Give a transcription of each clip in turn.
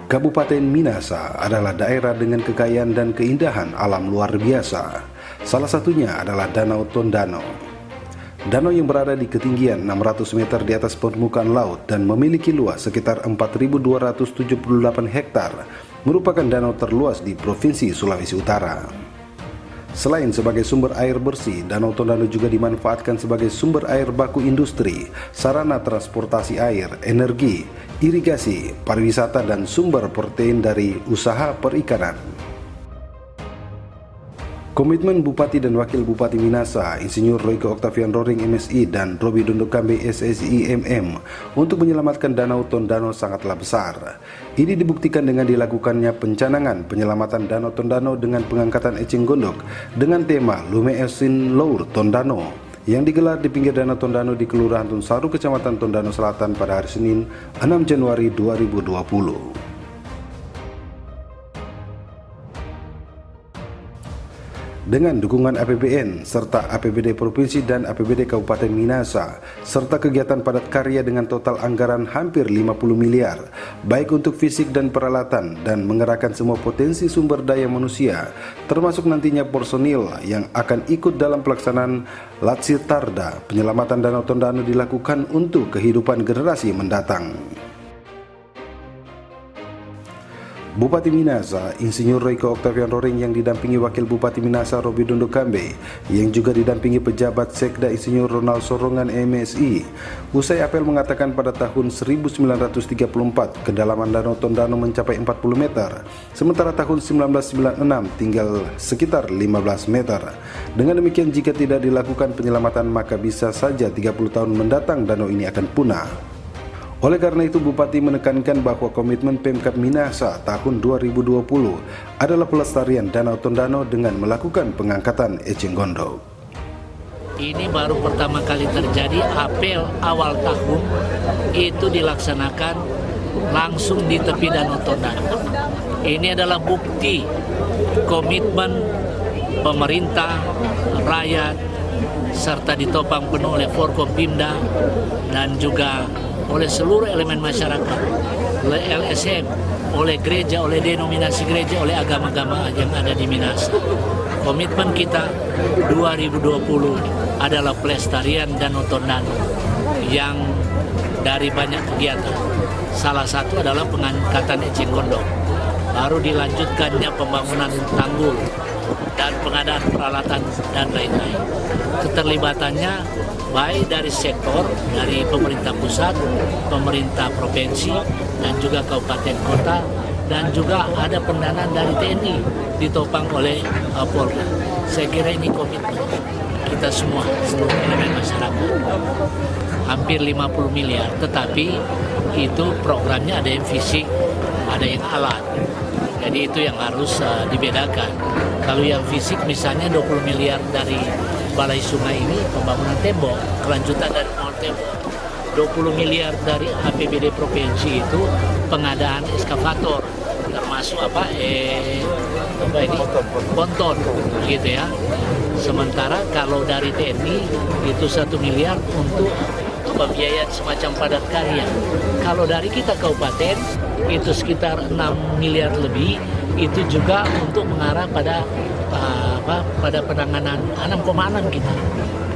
Kabupaten Minasa adalah daerah dengan kekayaan dan keindahan alam luar biasa. Salah satunya adalah Danau Tondano. Danau yang berada di ketinggian 600 meter di atas permukaan laut dan memiliki luas sekitar 4.278 hektar, merupakan danau terluas di Provinsi Sulawesi Utara. Selain sebagai sumber air bersih, Danau Tondano juga dimanfaatkan sebagai sumber air baku industri, sarana transportasi air, energi, irigasi, pariwisata, dan sumber protein dari usaha perikanan. Komitmen Bupati dan Wakil Bupati Minasa, Insinyur Royke Octavian Roring MSI dan Robi Dondokambe SSI MM untuk menyelamatkan Danau Tondano sangatlah besar. Ini dibuktikan dengan dilakukannya pencanangan penyelamatan Danau Tondano dengan pengangkatan eceng gondok dengan tema Lume Esin Lour Tondano yang digelar di pinggir Danau Tondano di Kelurahan Tunsaru, Kecamatan Tondano Selatan pada hari Senin 6 Januari 2020. Dengan dukungan APBN serta APBD Provinsi dan APBD Kabupaten Minasa serta kegiatan padat karya dengan total anggaran hampir 50 miliar baik untuk fisik dan peralatan dan mengerahkan semua potensi sumber daya manusia termasuk nantinya personil yang akan ikut dalam pelaksanaan Latsirtarda penyelamatan Danau Tondano dilakukan untuk kehidupan generasi mendatang. Bupati Minasa, Insinyur Royke Octavian Roring yang didampingi Wakil Bupati Minasa Robi Dondokambe yang juga didampingi pejabat Sekda Insinyur Ronald Sorongan MSI, usai apel mengatakan pada tahun 1934 kedalaman Danau Tondano mencapai 40 meter, sementara tahun 1996 tinggal sekitar 15 meter. Dengan demikian jika tidak dilakukan penyelamatan maka bisa saja 30 tahun mendatang danau ini akan punah. Oleh karena itu Bupati menekankan bahwa komitmen Pemkab Minasa tahun 2020 adalah pelestarian Danau Tondano dengan melakukan pengangkatan eceng gondok. Ini baru pertama kali terjadi, apel awal tahun itu dilaksanakan langsung di tepi Danau Tondano. Ini adalah bukti komitmen pemerintah, rakyat, serta ditopang penuh oleh Forkompimda dan juga oleh seluruh elemen masyarakat, oleh LSM, oleh gereja, oleh denominasi gereja, oleh agama-agama yang ada di Minasa. Komitmen kita 2020 adalah pelestarian Danau Tondano yang dari banyak kegiatan. Salah satu adalah pengangkatan eceng gondok. Baru dilanjutkannya pembangunan tanggul dan pengadaan peralatan dan lain-lain. Keterlibatannya baik dari sektor, dari pemerintah pusat, pemerintah provinsi, dan juga kabupaten kota, dan juga ada pendanaan dari TNI ditopang oleh Polri. Saya kira ini komitmen kita semua, seluruh elemen masyarakat. Hampir 50 miliar, tetapi itu programnya ada yang fisik, ada yang alat. Jadi itu yang harus dibedakan. Kalau yang fisik misalnya 20 miliar dari Balai Sungai ini pembangunan tembok, kelanjutan dari mall tembok. 20 miliar dari APBD Provinsi itu pengadaan eskavator, termasuk ponton gitu ya. Sementara kalau dari TNI itu 1 miliar untuk pembiayaan semacam padat karya. Kalau dari kita kabupaten itu sekitar 6 miliar lebih, itu juga untuk mengarah pada penanganan 6,6 kita.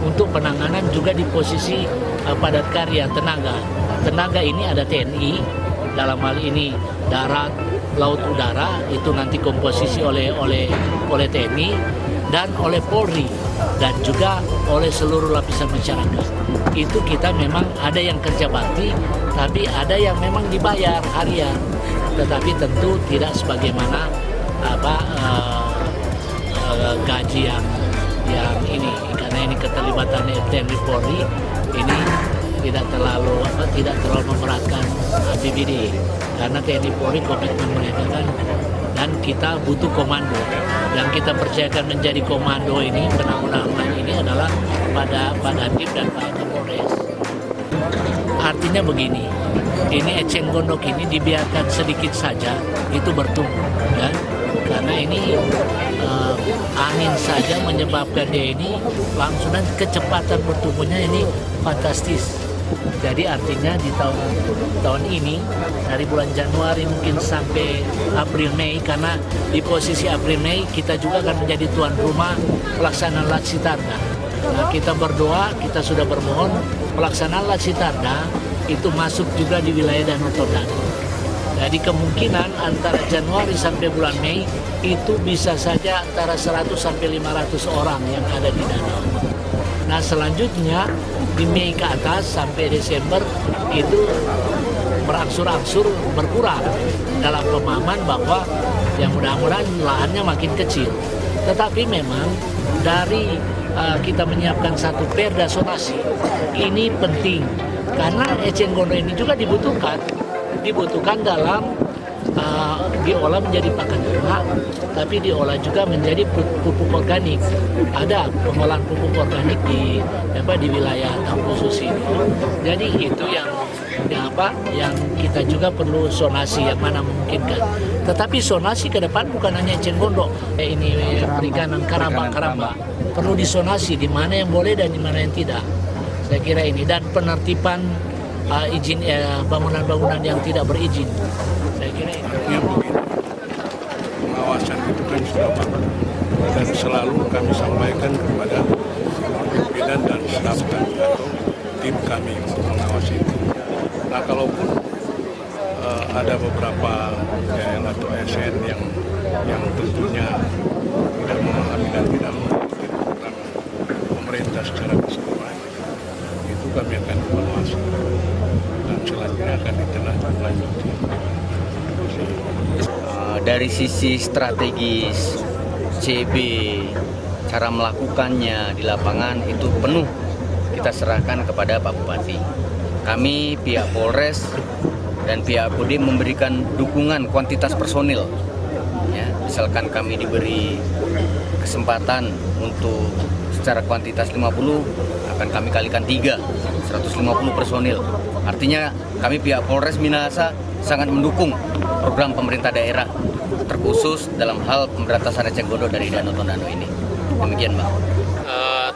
Untuk penanganan juga di posisi padat karya tenaga. Tenaga ini ada TNI, dalam hal ini darat, laut, udara, itu nanti komposisi oleh TNI dan oleh Polri dan juga oleh seluruh lapisan masyarakat. Itu kita memang ada yang kerja bakti, tapi ada yang memang dibayar harian. Tetapi tentu tidak sebagaimana gaji yang ini, karena ini keterlibatan TNI Polri ini tidak terlalu memberatkan APBD, karena TNI Polri komitmen mereka kan, dan kita butuh komando. Yang kita percayakan menjadi komando ini, penanggulangan ini adalah pada Dandim dan Pak Kapolres. Artinya begini, ini eceng gondok ini dibiarkan sedikit saja itu bertumbuh, ya. Karena ini angin saja menyebabkan dia ini langsung, dan kecepatan bertumbuhnya ini fantastis. Jadi artinya di tahun ini dari bulan Januari mungkin sampai April Mei, karena di posisi April Mei kita juga akan menjadi tuan rumah pelaksanaan Laksitarda. Nah, kita berdoa, kita sudah bermohon pelaksanaan Laksitarda itu masuk juga di wilayah Danau Tondano. Jadi kemungkinan antara Januari sampai bulan Mei itu bisa saja antara 100 sampai 500 orang yang ada di danau. Nah, selanjutnya di Mei ke atas sampai Desember itu berangsur-angsur berkurang dalam pemahaman bahwa yang mudah-mudahan lahannya makin kecil. Tetapi memang dari kita menyiapkan satu perda zonasi ini penting karena eceng gondok ini juga dibutuhkan dalam diolah menjadi pakan ternak, tapi diolah juga menjadi pupuk organik. Ada pengolahan pupuk organik di wilayah khusus ini. Jadi itu yang kita juga perlu zonasi yang mana memungkinkan. Tetapi zonasi ke depan bukan hanya eceng gondok, ini perikanan karamba. Perlu disonasi di mana yang boleh dan di mana yang tidak. Saya kira ini, dan penertiban izin bangunan-bangunan yang tidak berizin. Saya kira ini. Yang begini, pengawasan itu kan sudah bagus dan selalu kami sampaikan kepada pimpinan dan staf kami atau tim kami untuk mengawasi itu. Nah, kalaupun ada beberapa KL atau ASN yang tentunya tidak memahami dan tidak mengikuti program pemerintah secara keseluruhan, itu kami akan evaluasi dan selanjutnya akan ditindaklanjuti. Dari sisi strategis CB, cara melakukannya di lapangan itu penuh kita serahkan kepada Pak Bupati. Kami pihak Polres dan pihak Kodim memberikan dukungan kuantitas personil. Ya, misalkan kami diberi kesempatan untuk secara kuantitas 50, akan kami kalikan 3, 150 personil. Artinya kami pihak Polres Minahasa sangat mendukung program pemerintah daerah terkhusus dalam hal pemberantasan eceng gondok dari Danau Tondano ini. Demikian, Bang.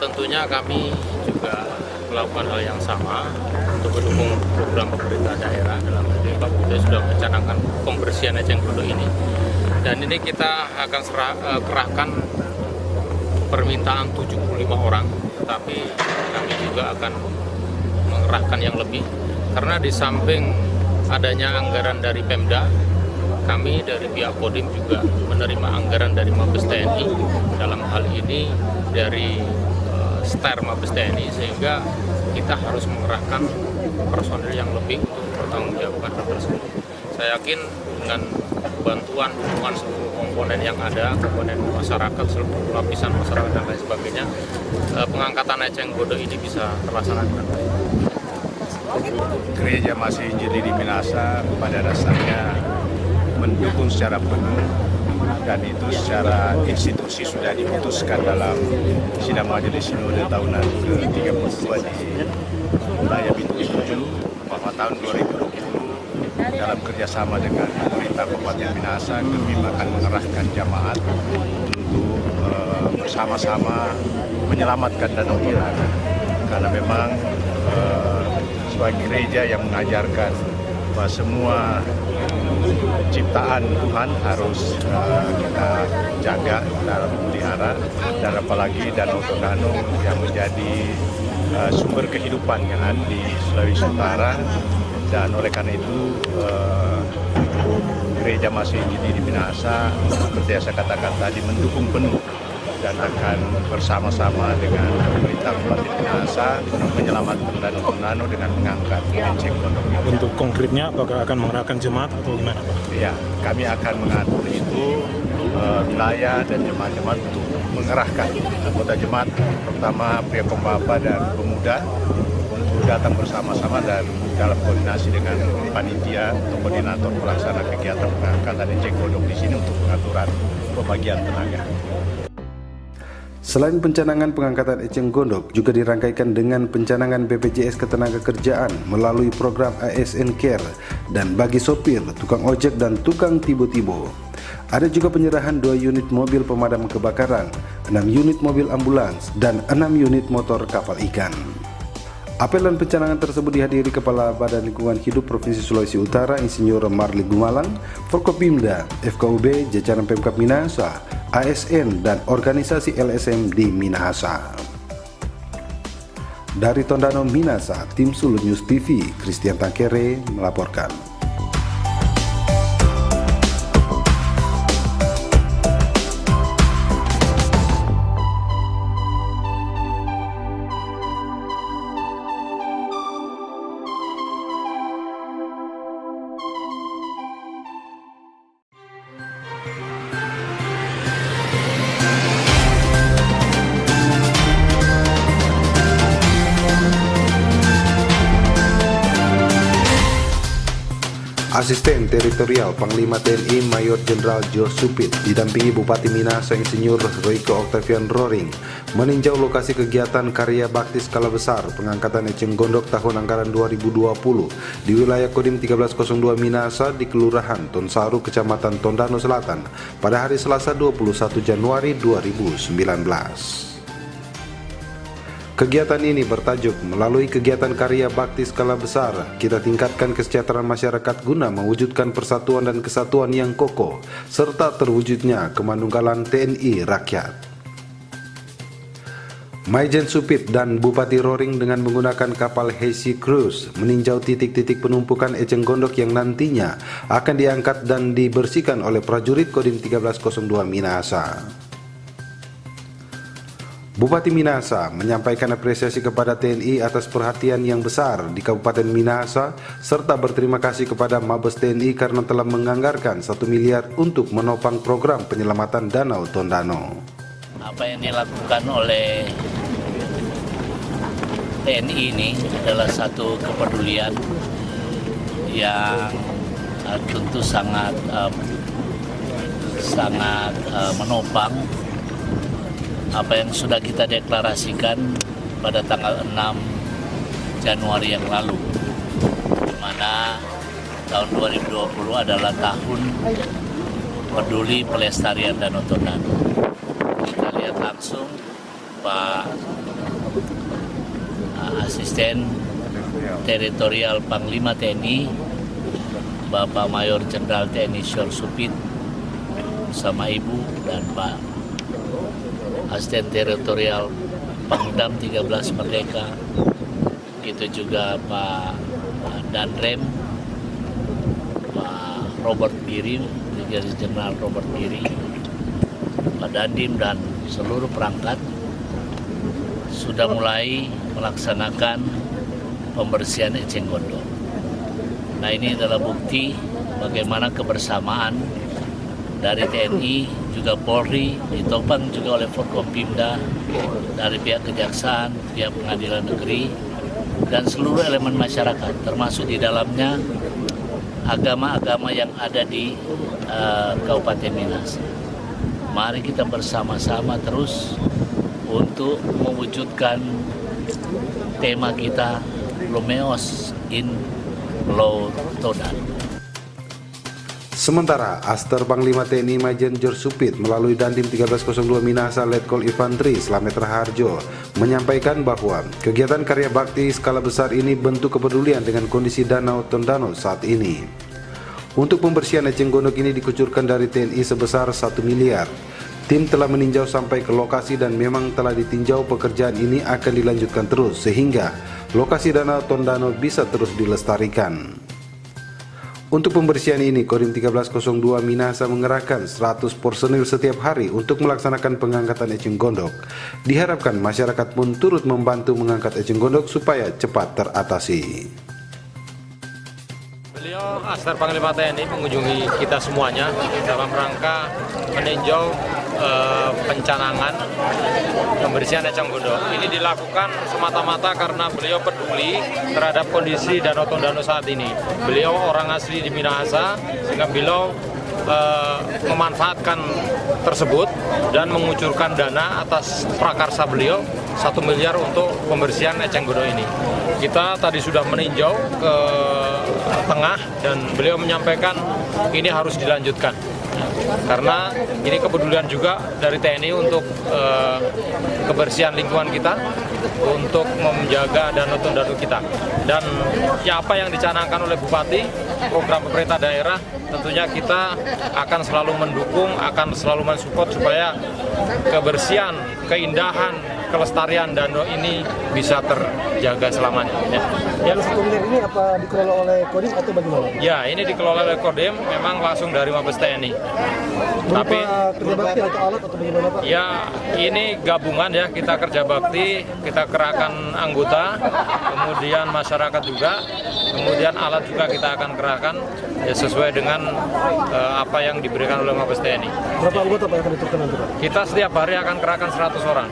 Tentunya kami juga melakukan hal yang sama untuk mendukung program pemerintah daerah. Dalam hal ini Pak Bupati sudah mencanangkan pembersihan eceng gondok ini, dan ini kita akan kerahkan permintaan 75 orang, tapi kami juga akan mengerahkan yang lebih karena di samping adanya anggaran dari Pemda, kami dari pihak Kodim juga menerima anggaran dari Mabes TNI, dalam hal ini dari STER Mabes TNI, sehingga kita harus mengerahkan personil yang lebih untuk mempertanggungjawabkan hal tersebut. Saya yakin dengan bantuan dukungan seluruh komponen yang ada, komponen masyarakat, seluruh lapisan masyarakat dan lain sebagainya, pengangkatan eceng gondok ini bisa terlaksana dengan baik. Gereja Masih Injili di Minahasa pada dasarnya mendukung secara penuh, dan itu secara institusi sudah diputuskan dalam sidang majelis sinode tahunan ke-32 di wilayah Bitung 7 bahwa tahun 2020 dalam kerjasama dengan pemerintah Kabupaten Minahasa kami akan mengerahkan jamaat untuk bersama-sama menyelamatkan Danau Tondano, karena memang sebagai gereja yang mengajarkan bahwa semua ciptaan Tuhan harus kita jaga dalam pelihara, dan apalagi Danau Tondano yang menjadi sumber kehidupan yang ada di Sulawesi Utara. Dan oleh karena itu Gereja Masih Injili di Minahasa seperti yang saya katakan tadi mendukung penuh dan akan bersama-sama dengan pemerintah Kabupaten Minahasa menyelamatkan Danau Tondano dengan mengangkat eceng gondok. Untuk konkretnya apakah akan mengerahkan jemaat atau gimana, Pak? Ya, kami akan mengatur itu wilayah dan jemaat-jemaat untuk mengerahkan anggota jemaat, pertama pria pembapa dan pemuda, untuk datang bersama-sama dan dalam koordinasi dengan panitia atau koordinator pelaksana kegiatan pengangkatan eceng gondok di sini untuk pengaturan pembagian tenaga. Selain pencanangan pengangkatan eceng gondok, juga dirangkaikan dengan pencanangan BPJS Ketenagakerjaan melalui program ASN Care dan bagi sopir, tukang ojek dan tukang tibo-tibo. Ada juga penyerahan 2 unit mobil pemadam kebakaran, 6 unit mobil ambulans, dan 6 unit motor kapal ikan. Apel dan pencanangan tersebut dihadiri Kepala Badan Lingkungan Hidup Provinsi Sulawesi Utara Insinyur Marli Gumalang, Forkopimda, FKUB, jajaran Pemkab Minahasa, ASN, dan organisasi LSM di Minahasa. Dari Tondano, Minahasa, Tim Sulut News TV, Christian Tangkere melaporkan. Asisten Teritorial Panglima TNI Mayor Jenderal Jo Supit didampingi Bupati Minahasa Insinyur Royko Octavian Roring meninjau lokasi kegiatan karya bakti skala besar pengangkatan eceng gondok tahun anggaran 2020 di wilayah Kodim 1302 Minahasa di Kelurahan Tonsaru, Kecamatan Tondano Selatan pada hari Selasa 21 Januari 2019. Kegiatan ini bertajuk melalui kegiatan karya bakti skala besar, kita tingkatkan kesejahteraan masyarakat guna mewujudkan persatuan dan kesatuan yang kokoh, serta terwujudnya kemanunggalan TNI Rakyat. Maijen Supit dan Bupati Roring dengan menggunakan kapal Heisi Cruise meninjau titik-titik penumpukan eceng gondok yang nantinya akan diangkat dan dibersihkan oleh prajurit Kodim 1302 Minahasa. Bupati Minahasa menyampaikan apresiasi kepada TNI atas perhatian yang besar di Kabupaten Minahasa serta berterima kasih kepada Mabes TNI karena telah menganggarkan 1 miliar untuk menopang program penyelamatan Danau Tondano. Apa yang dilakukan oleh TNI ini adalah satu kepedulian yang tentu sangat menopang apa yang sudah kita deklarasikan pada tanggal 6 Januari yang lalu, di mana tahun 2020 adalah tahun peduli pelestarian Danau Tondano. Kita lihat langsung Pak Asisten Teritorial Panglima TNI, Bapak Mayor Jenderal TNI Syur Supit, sama Ibu dan Pak Asisten Teritorial Pangdam 13 Merdeka, itu juga Pak Danrem, Pak Robert Giri, Brigadir Jenderal Robert Giri, Pak Dandim dan seluruh perangkat sudah mulai melaksanakan pembersihan eceng gondok. Nah, ini adalah bukti bagaimana kebersamaan dari TNI, juga Polri, ditopang juga oleh Forkopimda, dari pihak Kejaksaan, pihak Pengadilan Negeri, dan seluruh elemen masyarakat, termasuk di dalamnya agama-agama yang ada di Kabupaten Minahasa. Mari kita bersama-sama terus untuk mewujudkan tema kita Lumeos in Law Tondano. Sementara Aster Panglima TNI Maijen Jor Supit melalui Dandim 1302 Minahasa Letkol Infantri Slamet Raharjo menyampaikan bahwa kegiatan karya bakti skala besar ini bentuk kepedulian dengan kondisi Danau Tondano saat ini. Untuk pembersihan eceng gondok ini dikucurkan dari TNI sebesar 1 miliar. Tim telah meninjau sampai ke lokasi dan memang telah ditinjau pekerjaan ini akan dilanjutkan terus sehingga lokasi Danau Tondano bisa terus dilestarikan. Untuk pembersihan ini, Kodim 1302 Minahasa mengerahkan 100 personil setiap hari untuk melaksanakan pengangkatan eceng gondok. Diharapkan masyarakat pun turut membantu mengangkat eceng gondok supaya cepat teratasi. Beliau Aster Panglima TNI mengunjungi kita semuanya dalam rangka meninjau pencanangan pembersihan eceng gondok. Ini dilakukan semata-mata karena beliau peduli terhadap kondisi Danau Tondano saat ini. Beliau orang asli di Minahasa, sehingga beliau memanfaatkan tersebut dan mengucurkan dana atas prakarsa beliau 1 miliar untuk pembersihan eceng gondok ini. Kita tadi sudah meninjau ke tengah dan beliau menyampaikan ini harus dilanjutkan. karena ini kepedulian juga dari TNI untuk kebersihan lingkungan kita, untuk menjaga danau-danau kita. Dan ya apa yang dicanangkan oleh Bupati, program pemerintah daerah, tentunya kita akan selalu mendukung, akan selalu mensupport supaya kebersihan, keindahan, kelestarian danau ini bisa terjaga selamanya. Ya. Yang 1 miliar ini apa dikelola oleh Kodim atau bagaimana? Ya, ini dikelola oleh Kodim, memang langsung dari Mabes TNI. Tapi kerja bakti atau alat atau bagaimana Pak? ya ini gabungan ya, kita kerja bakti, kita kerahkan anggota, kemudian masyarakat juga, kemudian alat juga kita akan kerahkan ya, sesuai dengan apa yang diberikan oleh Mabes TNI. Berapa anggota Pak yang akan diturunkan nanti Pak? Kita setiap hari akan kerahkan 100 orang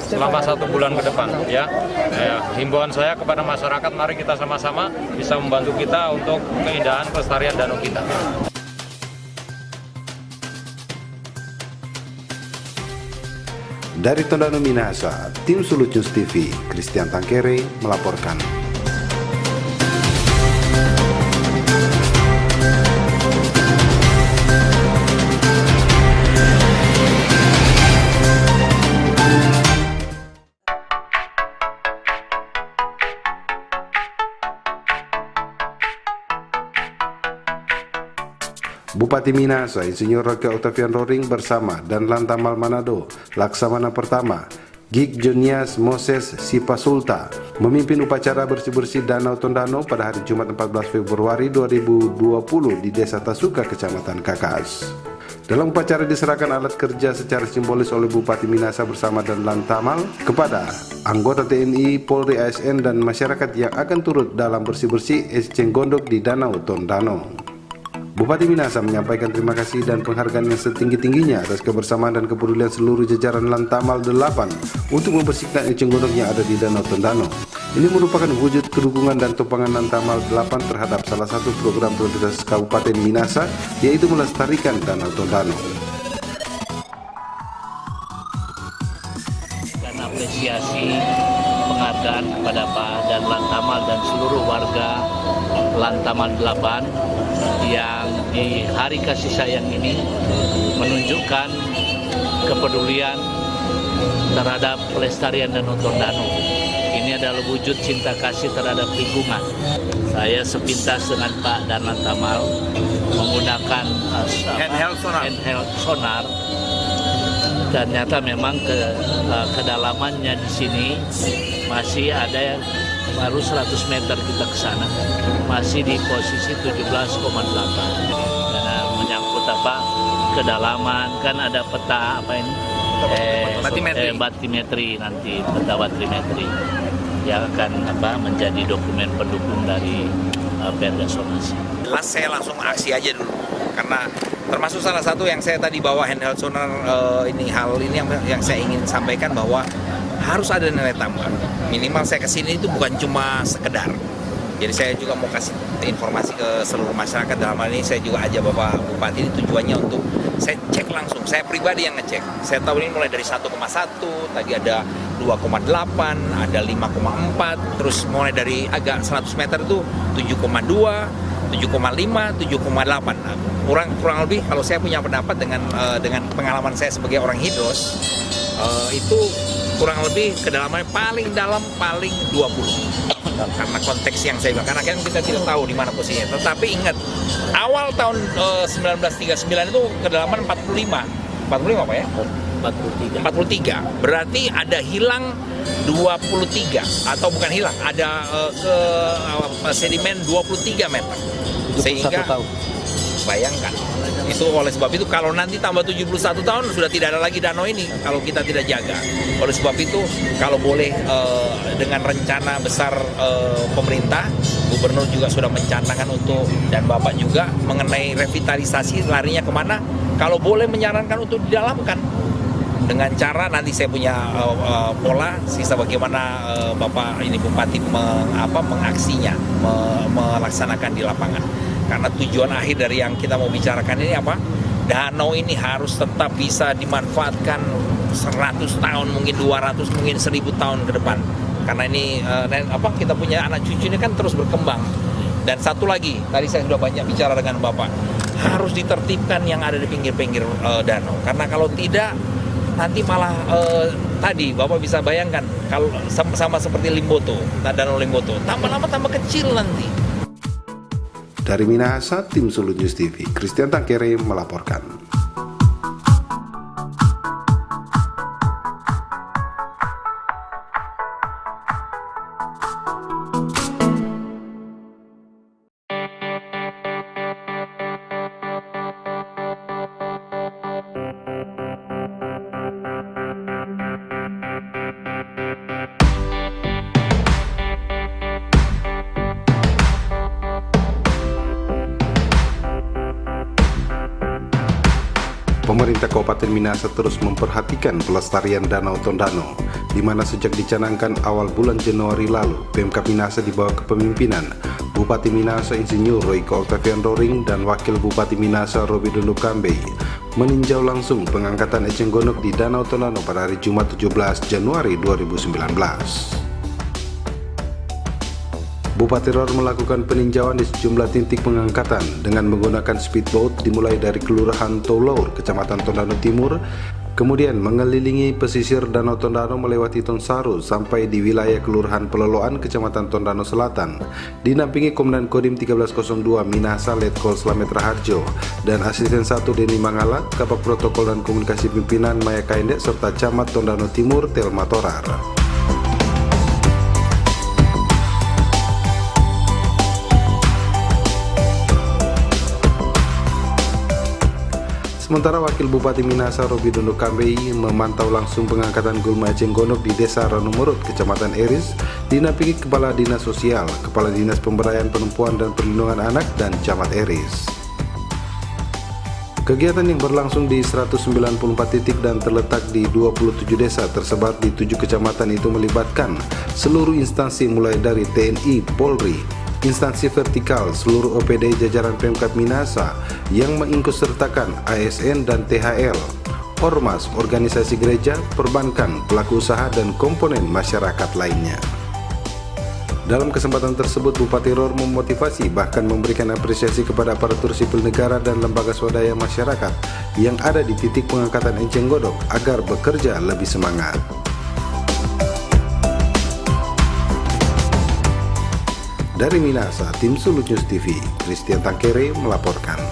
selama 1 bulan ke depan ya. Himbauan saya kepada masyarakat, mari kita sama-sama bisa membantu kita untuk keindahan kelestarian danau kita. Dari Tondano Minahasa, tim Sulut News TV, Christian Tangkere melaporkan. Bupati Minahasa, Insinyur Roke Octavian Roring bersama dan Lantamal Manado, Laksamana Pertama, Gig Jonias Moses Sipasulta, memimpin upacara bersih-bersih Danau Tondano pada hari Jumat 14 Februari 2020 di Desa Tasuka, Kecamatan Kakas. Dalam upacara diserahkan alat kerja secara simbolis oleh Bupati Minahasa bersama dan Lantamal kepada anggota TNI, Polri, ASN, dan masyarakat yang akan turut dalam bersih-bersih Eceng Gondok di Danau Tondano. Bupati Minahasa menyampaikan terima kasih dan penghargaan yang setinggi-tingginya atas kebersamaan dan kepedulian seluruh jajaran Lantamal 8 untuk membersihkan eceng gondok yang ada di Danau Tondano. Ini merupakan wujud kedukungan dan topangan Lantamal 8 terhadap salah satu program prioritas Kabupaten Minahasa, yaitu melestarikan Danau Tondano. Dan apresiasi penghargaan kepada Pak dan Lantamal dan seluruh warga Lantamal 8 yang di hari kasih sayang ini menunjukkan kepedulian terhadap pelestarian Danau Tondano. Ini adalah wujud cinta kasih terhadap lingkungan. Saya sepintas dengan Pak dan Lantamal menggunakan handheld sonar. Ternyata memang kedalamannya di sini masih ada yang baru 100 meter kita ke sana, masih di posisi 17,8. Karena menyangkut apa kedalaman, kan ada peta apa ini? Batimetri nanti, peta batimetri yang akan menjadi dokumen pendukung dari perda zonasi. Saya langsung aksi aja dulu, karena termasuk salah satu yang saya tadi bawa handheld sonar hal ini yang saya ingin sampaikan bahwa harus ada nilai tambah. Minimal saya kesini itu bukan cuma sekedar. Jadi saya juga mau kasih informasi ke seluruh masyarakat. Dalam hal ini saya juga ajak Bapak Bupati, ini tujuannya untuk saya cek langsung. Saya pribadi yang ngecek. Saya tahu ini mulai dari 1,1, tadi ada 2,8, ada 5,4, terus mulai dari agak 100 meter itu 7,2, 7,5, 7,8. Nah, kurang lebih kalau saya punya pendapat dengan pengalaman saya sebagai orang hidros, itu kurang lebih kedalamannya paling dalam paling 20. Karena konteks yang saya bilang, karena kan kita tidak tahu di mana posisinya. Tetapi ingat, awal tahun 1939 itu kedalaman 45. 45 apa ya? 43. Berarti ada hilang 23, atau bukan hilang, ada sedimen 23 meter. Sehingga bayangkan, itu oleh sebab itu kalau nanti tambah 71 tahun sudah tidak ada lagi danau ini kalau kita tidak jaga. Oleh sebab itu kalau boleh dengan rencana besar pemerintah, gubernur juga sudah mencanangkan untuk, dan Bapak juga mengenai revitalisasi, larinya kemana, kalau boleh menyarankan untuk didalamkan dengan cara nanti saya punya pola sisa bagaimana Bapak ini Bupati mengaksinya, melaksanakan di lapangan. Karena tujuan akhir dari yang kita mau bicarakan ini apa? Danau ini harus tetap bisa dimanfaatkan 100 tahun, mungkin 200, mungkin 1000 tahun ke depan. Karena ini kita punya anak cucu ini kan terus berkembang. Dan satu lagi, tadi saya sudah banyak bicara dengan Bapak. harus ditertibkan yang ada di pinggir-pinggir danau. Karena kalau tidak, nanti malah tadi Bapak bisa bayangkan kalau sama seperti Limboto, Danau Limboto, tambah lama tambah kecil nanti. Dari Minahasa, Tim Sulu News TV, Christian Tangkere melaporkan. Pemerintah Kabupaten Minahasa terus memperhatikan pelestarian Danau Tondano, di mana sejak dicanangkan awal bulan Januari lalu, Pemkab Minahasa di bawah kepemimpinan Bupati Minahasa Insinyur Royko Octavian Roring dan Wakil Bupati Minahasa Roby Dondo Kambe meninjau langsung pengangkatan eceng gondok di Danau Tondano pada hari Jumat 17 Januari 2019. Bupati Ror melakukan peninjauan di sejumlah titik pengangkatan dengan menggunakan speedboat dimulai dari Kelurahan Tolaur, Kecamatan Tondano Timur, kemudian mengelilingi pesisir Danau Tondano melewati Tonsaru sampai di wilayah Kelurahan Peloloan, Kecamatan Tondano Selatan, dinampingi Komandan Kodim 1302 Minahasa Letkol Slamet Raharjo dan Asisten 1 Deni Mangala, Kabak Protokol dan Komunikasi Pimpinan Maya Kaindek serta Camat Tondano Timur Telma Torar. Sementara Wakil Bupati Minahasa Roby Dondo Kambe memantau langsung pengangkatan gulma eceng gondok di Desa Ranumurut, Kecamatan Eris, dinampingi Kepala Dinas Sosial, Kepala Dinas Pemberdayaan Perempuan dan Perlindungan Anak, dan Camat Eris. Kegiatan yang berlangsung di 194 titik dan terletak di 27 desa tersebar di 7 kecamatan itu melibatkan seluruh instansi mulai dari TNI, Polri, instansi vertikal, seluruh OPD jajaran Pemkab Minahasa yang mengikutsertakan ASN dan THL, ormas, organisasi gereja, perbankan, pelaku usaha, dan komponen masyarakat lainnya. Dalam kesempatan tersebut, Bupati Ror memotivasi bahkan memberikan apresiasi kepada aparatur sipil negara dan lembaga swadaya masyarakat yang ada di titik pengangkatan eceng gondok agar bekerja lebih semangat. Dari Minahasa, Tim Sulu News TV, Christian Tangkere melaporkan.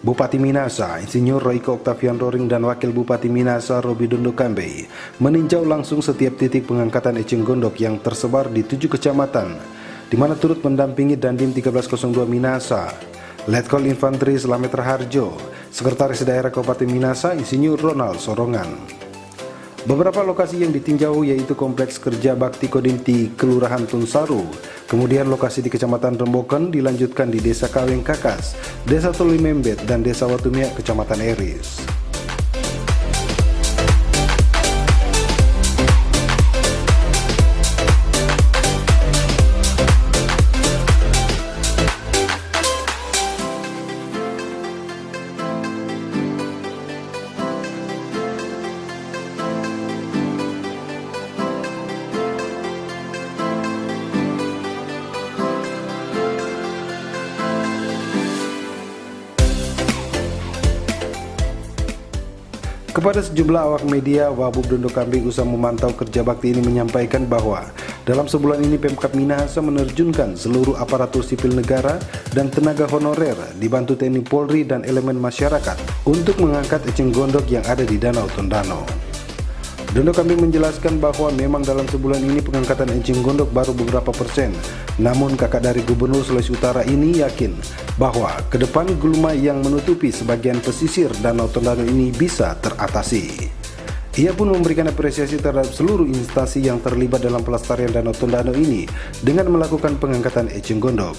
Bupati Minahasa, Insinyur Royko Octavian Roring dan Wakil Bupati Minahasa Roby Dondo Kambe meninjau langsung setiap titik pengangkatan eceng gondok yang tersebar di 7 kecamatan, di mana turut mendampingi Dandim 1302 Minahasa, Letkol Infanteri Slamet Raharjo, Sekretaris Daerah Kabupaten Minahasa Insinyur Ronald Sorongan. Beberapa lokasi yang ditinjau yaitu Kompleks Kerja Bakti Kodinti Kelurahan Tunsaru, kemudian lokasi di Kecamatan Remboken dilanjutkan di Desa Kaweng Kakas, Desa Tolimembet, dan Desa Watumiak Kecamatan Eris. Kepada sejumlah awak media, Wabub Dondo Kambe usai memantau kerja bakti ini menyampaikan bahwa dalam sebulan ini Pemkab Minahasa menerjunkan seluruh aparatur sipil negara dan tenaga honorer dibantu TNI Polri dan elemen masyarakat untuk mengangkat eceng gondok yang ada di Danau Tondano. Dondo Kambe menjelaskan bahwa memang dalam sebulan ini pengangkatan eceng gondok baru beberapa persen. Namun kakak dari Gubernur Sulawesi Utara ini yakin bahwa ke depan gulma yang menutupi sebagian pesisir Danau Tondano ini bisa teratasi. Ia pun memberikan apresiasi terhadap seluruh instansi yang terlibat dalam pelestarian Danau Tondano ini dengan melakukan pengangkatan eceng gondok.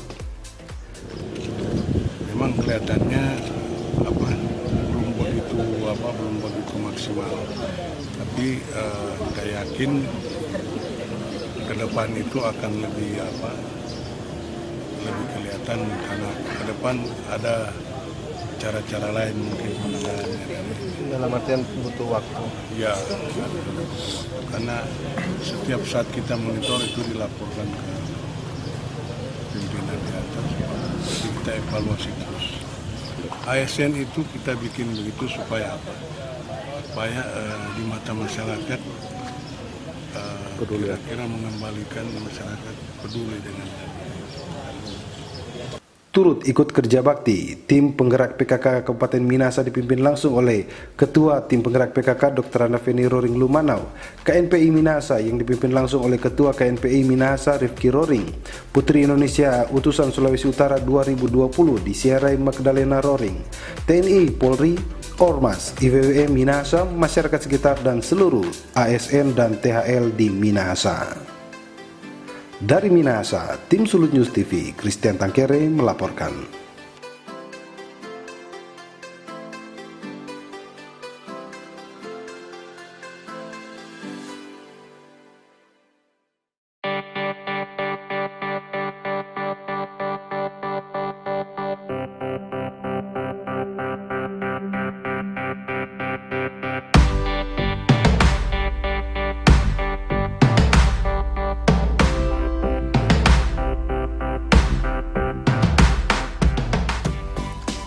Memang kelihatannya belum begitu maksimal. Tapi saya yakin ke depan itu akan lebih lebih kelihatan karena ke depan ada cara-cara lain mungkin penanganannya. Dalam artian butuh waktu. Ya, karena setiap saat kita monitor itu dilaporkan ke pimpinan di atas, jadi kita evaluasi terus. ASN itu kita bikin begitu supaya apa? Supaya di mata masyarakat kira-kira mengembalikan masyarakat peduli dengan Turut ikut kerja bakti, tim penggerak PKK Kabupaten Minahasa dipimpin langsung oleh Ketua Tim Penggerak PKK Dr. Andaveni Roring Lumanau, KNPI Minahasa yang dipimpin langsung oleh Ketua KNPI Minahasa Rifki Roring, Putri Indonesia Utusan Sulawesi Utara 2020 di Sierrai Magdalena Roring, TNI, Polri, Ormas, IWWE Minahasa, masyarakat sekitar dan seluruh ASN dan THL di Minahasa. Dari Minahasa, tim Sulut News TV, Christian Tangkere melaporkan.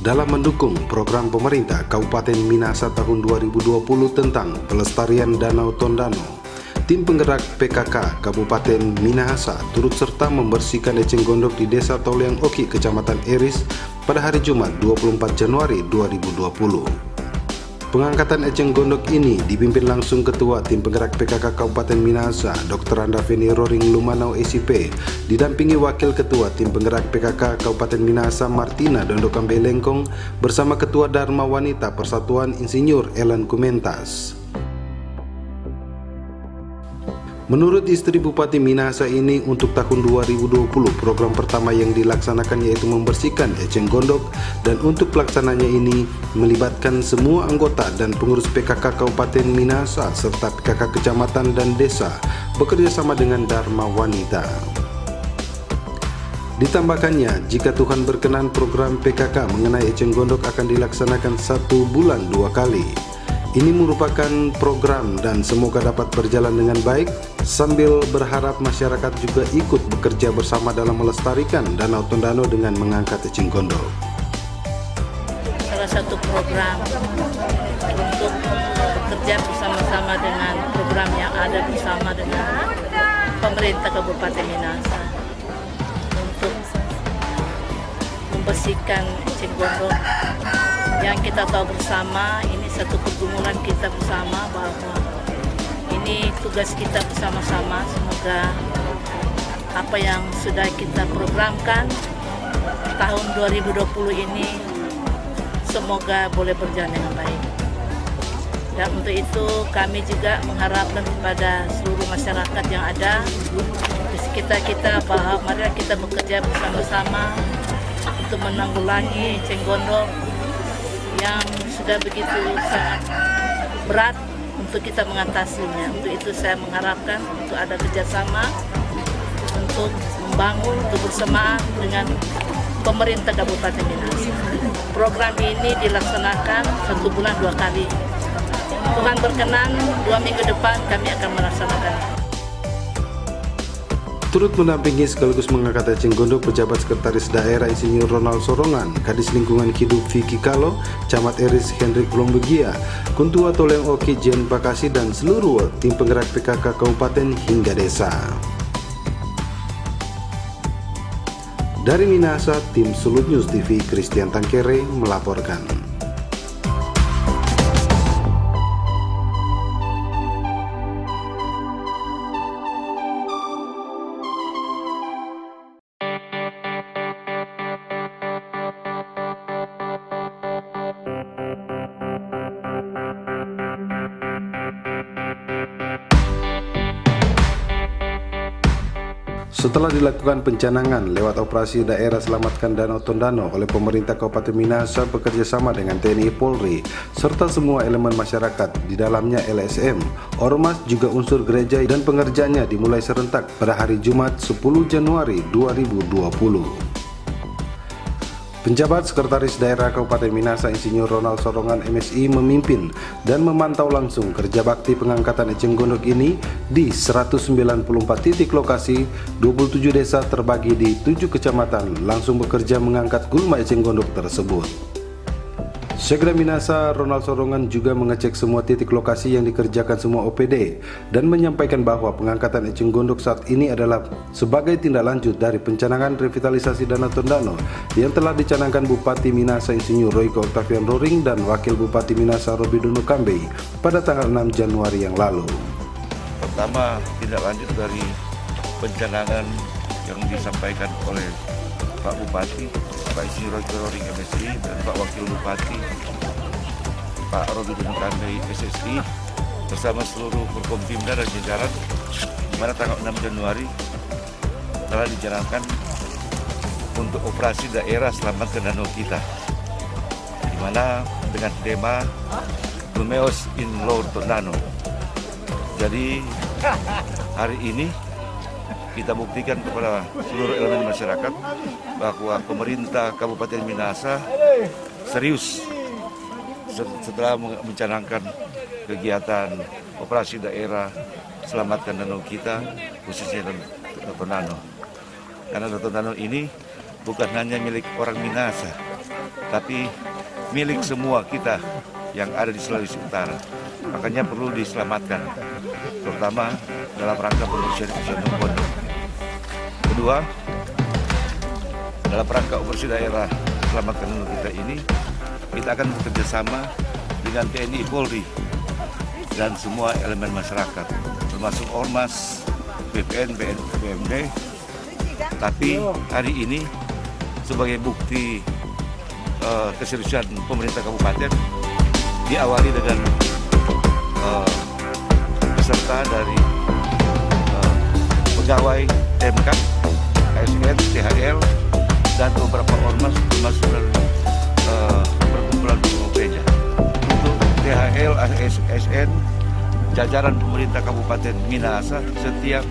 Dalam mendukung program pemerintah Kabupaten Minahasa tahun 2020 tentang pelestarian Danau Tondano, tim penggerak PKK Kabupaten Minahasa turut serta membersihkan eceng gondok di Desa Toliang Oki, Kecamatan Eris pada hari Jumat 24 Januari 2020. Pengangkatan eceng gondok ini dipimpin langsung Ketua Tim Penggerak PKK Kabupaten Minahasa, Dr. Andaveni Roring Lumanau SIP, didampingi Wakil Ketua Tim Penggerak PKK Kabupaten Minahasa Martina Dondokambe Lengkong bersama Ketua Dharma Wanita Persatuan Insinyur Elan Kumentas. Menurut istri Bupati Minahasa ini, untuk tahun 2020 program pertama yang dilaksanakan yaitu membersihkan eceng gondok, dan untuk pelaksananya ini melibatkan semua anggota dan pengurus PKK Kabupaten Minahasa serta PKK Kecamatan dan Desa bekerja sama dengan Dharma Wanita. Ditambahkannya, jika Tuhan berkenan program PKK mengenai eceng gondok akan dilaksanakan 1 bulan 2 kali. Ini merupakan program dan semoga dapat berjalan dengan baik, sambil berharap masyarakat juga ikut bekerja bersama dalam melestarikan Danau Tondano dengan mengangkat eceng gondok. Salah satu program untuk bekerja bersama-sama dengan program yang ada bersama dengan pemerintah Kabupaten Minahasa untuk membersihkan eceng gondok yang kita tahu bersama. Ini satu pergumulan kita bersama bahwa ini tugas kita bersama-sama. Semoga apa yang sudah kita programkan tahun 2020 ini semoga boleh berjalan dengan baik. Dan untuk itu kami juga mengharapkan kepada seluruh masyarakat yang ada di sekitar kita bahwa mari kita bekerja bersama-sama untuk menanggulangi eceng gondok yang sudah begitu sangat berat untuk kita mengatasinya. Untuk itu saya mengharapkan untuk ada kerjasama untuk membangun, untuk bersamaan dengan pemerintah Kabupaten Minahasa. Program ini dilaksanakan 1 bulan 2 kali. Tuhan berkenan 2 minggu depan kami akan melaksanakan. Turut mendampingi sekaligus mengangkat eceng gondok pejabat sekretaris daerah Insinyur Ronald Sorongan, Kadis Lingkungan Hidup Vicky Kalo, Camat Eris Hendrik Lombegia, Kuntua Toliang Oki Jen Bakasi, dan seluruh tim penggerak PKK Kabupaten hingga desa. Dari Minahasa, tim Sulut News TV, Christian Tangkere melaporkan. Setelah dilakukan pencanangan lewat operasi daerah Selamatkan Danau Tondano oleh pemerintah Kabupaten Minahasa bekerja sama dengan TNI Polri serta semua elemen masyarakat, di dalamnya LSM, ormas juga unsur gereja, dan pengerjaannya dimulai serentak pada hari Jumat 10 Januari 2020. Penjabat Sekretaris Daerah Kabupaten Minahasa Insinyur Ronald Sorongan MSI memimpin dan memantau langsung kerja bakti pengangkatan eceng gondok ini di 194 titik lokasi, 27 desa terbagi di 7 kecamatan langsung bekerja mengangkat gulma eceng gondok tersebut. Sekda Minahasa Ronald Sorongan juga mengecek semua titik lokasi yang dikerjakan semua OPD dan menyampaikan bahwa pengangkatan eceng gondok saat ini adalah sebagai tindak lanjut dari pencanangan revitalisasi Danau Tondano yang telah dicanangkan Bupati Minahasa Insinyur Royko Octavian Roring dan Wakil Bupati Minahasa Roby Dondo Kambe pada tanggal 6 Januari yang lalu. Pertama, tindak lanjut dari pencanangan yang disampaikan oleh Pak Bupati, Pak Insinyur Royko Roring MSI, dan Pak Wakil Bupati, Pak Roby Dondo Kambe SSI, bersama seluruh Forkompimda dan jajaran, di mana tanggal 6 Januari telah dijalankan untuk operasi daerah Selamatkan Danau kita, di mana dengan tema Lumeos in Lower Tondano. Jadi hari ini kita buktikan kepada seluruh elemen masyarakat bahwa pemerintah Kabupaten Minahasa serius setelah mencanangkan kegiatan operasi daerah Selamatkan Danau kita, khususnya Danau Tondano. Karena Danau Tondano ini bukan hanya milik orang Minahasa, tapi milik semua kita yang ada di Sulawesi Utara. Makanya perlu diselamatkan, terutama dalam rangka pembersihan eceng gondok. Kedua, dalam rangka operasi daerah Selamatkan Danau kita ini, kita akan bekerja sama dengan TNI Polri dan semua elemen masyarakat, termasuk ormas, BPN, BNPB. Tapi hari ini sebagai bukti keseriusan pemerintah kabupaten, diawali dengan peserta dari pegawai TMK, ASN, THL, dan beberapa ormas termasuk dari perkumpulan gereja. Untuk THL, ASN, jajaran pemerintah Kabupaten Minahasa setiap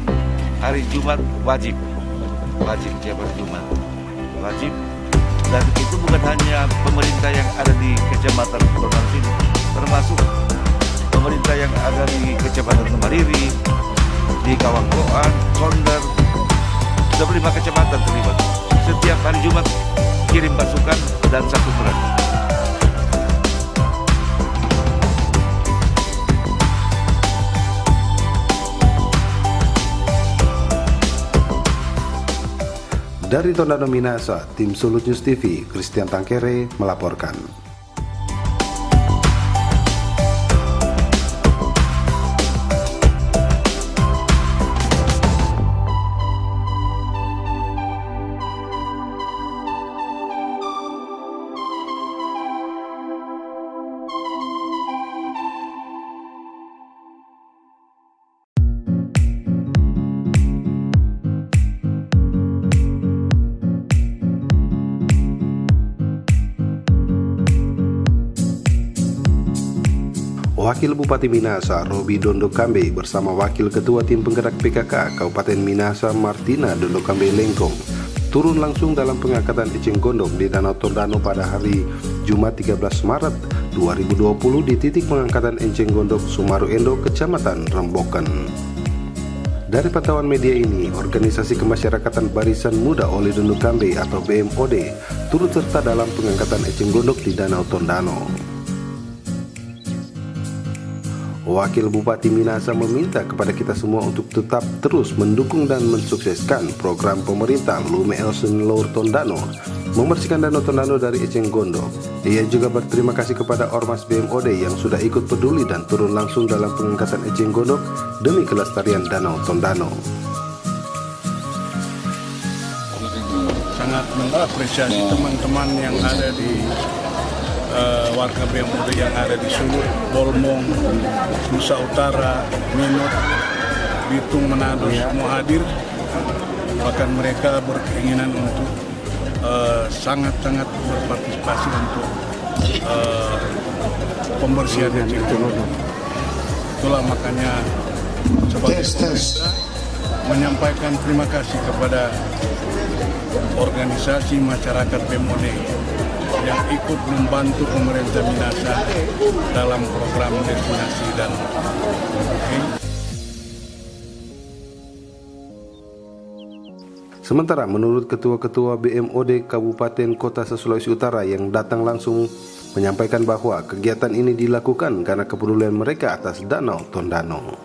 hari Jumat wajib jabat Jumat wajib, dan itu bukan hanya pemerintah yang ada di Kecamatan Tondano sini, termasuk pemerintah yang ada di Kecamatan Temariri, di Kawangkoan, Kondar, 25 kecamatan terlibat. Setiap hari Jumat kirim pasukan dan satu peran. Dari Tondano Minahasa, tim Sulut News TV, Christian Tangkere melaporkan. Wakil Bupati Minahasa Roby Dondo Kambe bersama Wakil Ketua Tim Penggerak PKK Kabupaten Minahasa Martina Dondo Kambe Lengkong turun langsung dalam pengangkatan eceng gondok di Danau Tondano pada hari Jumat 13 Maret 2020 di titik pengangkatan eceng gondok Sumaru Endo, Kecamatan Rembokan. Dari pantauan media ini, organisasi kemasyarakatan Barisan Muda Oli Dondo Kambe atau BMOD turut serta dalam pengangkatan eceng gondok di Danau Tondano. Wakil Bupati Minahasa meminta kepada kita semua untuk tetap terus mendukung dan mensukseskan program pemerintah Lumeos in Lower Tondano, membersihkan Danau Tondano dari eceng gondok. Ia juga berterima kasih kepada Ormas BMOD yang sudah ikut peduli dan turun langsung dalam pengangkatan eceng gondok demi kelestarian Danau Tondano. Sangat mengapresiasi teman-teman yang ada di warga BMOD yang ada di Sulut, Bolmong, Nusa Utara, Minot, Bitung, Manado, semua hadir bahkan mereka berkeinginan untuk sangat-sangat berpartisipasi untuk pembersihan Eceng Gondok. Itulah makanya sebagai pemerintah menyampaikan terima kasih kepada organisasi masyarakat BEMOD yang ikut membantu pemerintah Minahasa dalam program destinasi dan Sementara menurut Ketua-Ketua BMOD Kabupaten Kota Sulawesi Utara yang datang langsung menyampaikan bahwa kegiatan ini dilakukan karena kepedulian mereka atas Danau Tondano.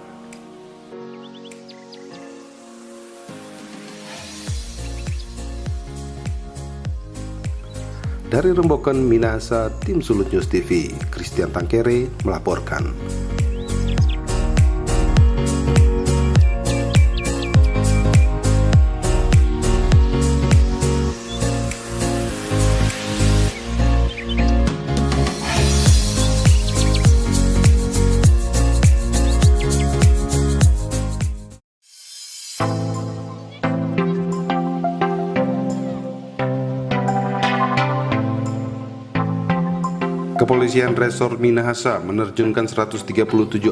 Dari Rembokan Minahasa, Tim Sulut News TV, Christian Tangkere melaporkan. Kepolisian Resor Minahasa menerjunkan 137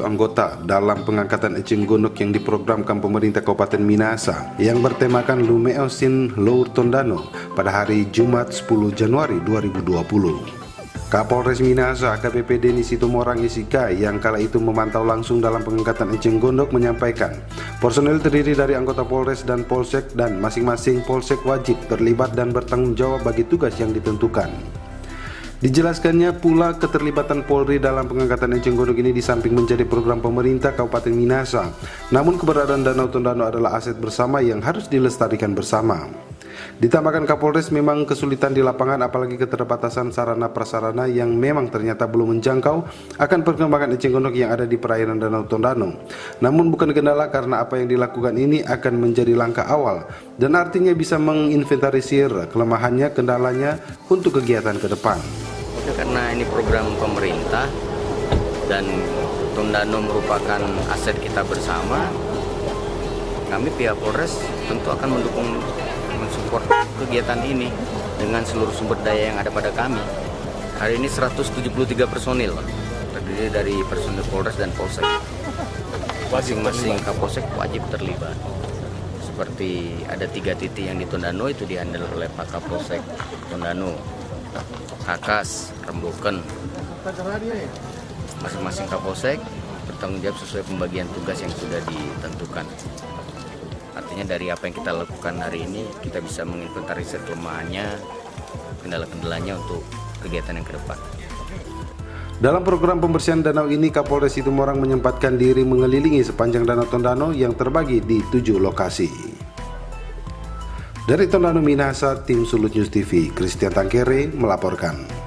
anggota dalam pengangkatan eceng gondok yang diprogramkan pemerintah Kabupaten Minahasa yang bertemakan Lumeosin Lour Tondano pada hari Jumat 10 Januari 2020. Kapolres Minahasa AKBP Deni Situmorang Isika yang kala itu memantau langsung dalam pengangkatan eceng gondok menyampaikan, personel terdiri dari anggota Polres dan Polsek dan masing-masing Polsek wajib terlibat dan bertanggung jawab bagi tugas yang ditentukan. Dijelaskannya pula keterlibatan Polri dalam pengangkatan eceng gondok ini di samping menjadi program pemerintah Kabupaten Minahasa, namun keberadaan Danau Tondano adalah aset bersama yang harus dilestarikan bersama. Ditambahkan Kapolres memang kesulitan di lapangan apalagi keterbatasan sarana prasarana yang memang ternyata belum menjangkau akan perkembangan eceng gondok yang ada di perairan Danau Tondano. Namun bukan kendala karena apa yang dilakukan ini akan menjadi langkah awal dan artinya bisa menginventarisir kelemahannya, kendalanya untuk kegiatan ke depan. Karena ini program pemerintah dan Tondano merupakan aset kita bersama, kami pihak Polres tentu akan mensupport kegiatan ini dengan seluruh sumber daya yang ada pada kami. Hari ini 173 personil terdiri dari personil Polres dan Polsek. Masing-masing Kapolsek wajib terlibat. Seperti ada 3 titik yang di Tondano itu dihandle oleh Pak Kapolsek Tondano, Kakas, Rembokan. Masing-masing Kapolsek bertanggung jawab sesuai pembagian tugas yang sudah ditentukan. Artinya dari apa yang kita lakukan hari ini, kita bisa menginventarisir kelemahannya, kendala-kendalanya untuk kegiatan yang ke depan. Dalam program pembersihan danau ini, Kapolres Situmorang menyempatkan diri mengelilingi sepanjang Danau Tondano yang terbagi di 7 lokasi. Dari Tondano Minahasa, Tim Sulut News TV, Christian Tangkere melaporkan.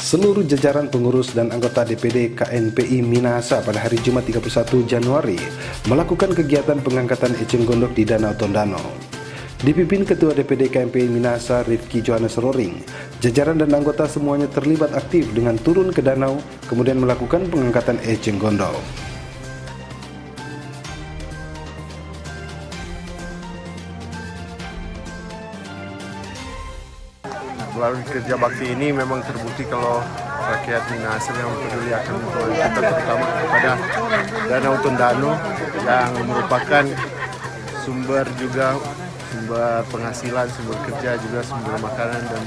Seluruh jajaran pengurus dan anggota DPD KNPI Minahasa pada hari Jumat 31 Januari melakukan kegiatan pengangkatan eceng gondok di Danau Tondano. Dipimpin Ketua DPD KNPI Minahasa Rifki Johannes Roring, jajaran dan anggota semuanya terlibat aktif dengan turun ke danau kemudian melakukan pengangkatan eceng gondok. Melalui kerja bakti ini memang terbukti kalau rakyat Minahasa yang peduli akan lingkungan kita, terutama kepada Danau Tondano yang merupakan sumber penghasilan, sumber kerja, juga sumber makanan, dan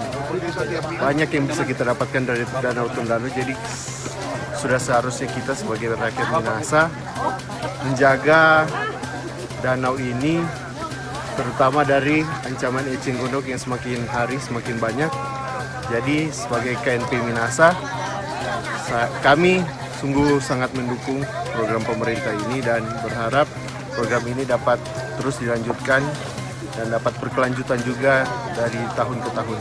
banyak yang bisa kita dapatkan dari Danau Tondano. Jadi sudah seharusnya kita sebagai rakyat Minahasa menjaga danau ini, terutama dari ancaman eceng gondok yang semakin hari semakin banyak. Jadi sebagai KNP Minahasa, kami sungguh sangat mendukung program pemerintah ini dan berharap program ini dapat terus dilanjutkan dan dapat berkelanjutan juga dari tahun ke tahun.